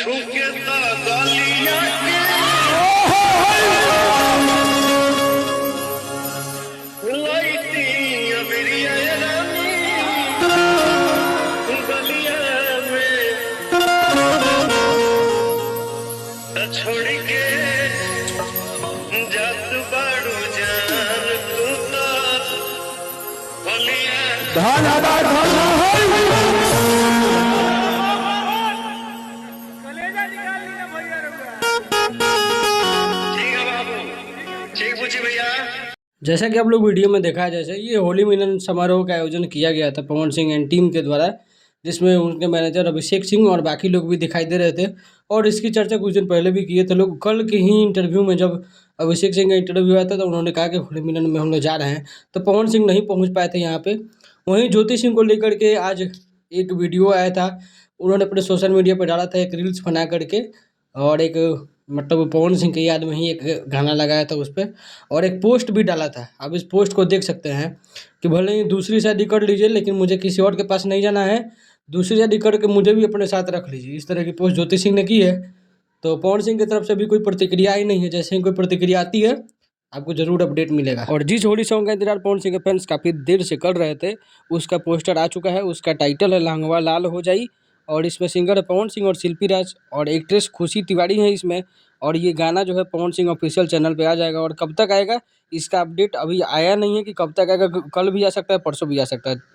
छूके ता गालियां के लाइटी अबरिया रानी गलियां में छोड़ के जात बाड़ू जान तू तो गलियां कलेजा निकाल ली ना भैया रुआ। ठीक है बाबू, ठीक पूछी भैया। जैसा कि आप लोग वीडियो में देखा है, जैसे ये होली मिलन समारोह का आयोजन किया गया था पवन सिंह एंड टीम के द्वारा, जिसमें उनके मैनेजर अभिषेक सिंह और बाकी लोग भी दिखाई दे रहे थे। और इसकी चर्चा कुछ दिन पहले भी किए थे लोग। कल के ही इंटरव्यू में जब अभिषेक सिंह का इंटरव्यू आया था तो उन्होंने कहा कि होली मिलन में हम लोग जा रहे हैं, तो पवन सिंह नहीं पहुँच पाए थे यहाँ पे। वहीं ज्योति सिंह को लेकर के आज एक वीडियो आया था, उन्होंने अपने सोशल मीडिया पर डाला था एक रील्स बना करके, और एक मतलब पवन सिंह की याद में ही एक गाना लगाया था उस पर, और एक पोस्ट भी डाला था। आप इस पोस्ट को देख सकते हैं कि भले ही दूसरी शादी कर लीजिए लेकिन मुझे किसी और के पास नहीं जाना है, दूसरी शादी करके मुझे भी अपने साथ रख लीजिए। इस तरह की पोस्ट ज्योति सिंह ने की है। तो पवन सिंह की तरफ से भी कोई प्रतिक्रिया ही नहीं है। जैसे ही कोई प्रतिक्रिया आती है आपको जरूर अपडेट मिलेगा। और जिस होली सॉन्ग का इंतजार पवन सिंह के फैंस काफ़ी देर से कर रहे थे, उसका पोस्टर आ चुका है। उसका टाइटल है लहंगवा लाल हो जाई, और इसमें सिंगर है पवन सिंह और शिल्पी राज, और एक्ट्रेस खुशी तिवारी है इसमें। और ये गाना जो है पवन सिंह ऑफिशियल चैनल पे आ जाएगा। और कब तक आएगा इसका अपडेट अभी आया नहीं है कि कब तक आएगा, कल भी आ सकता है, परसों भी आ सकता है।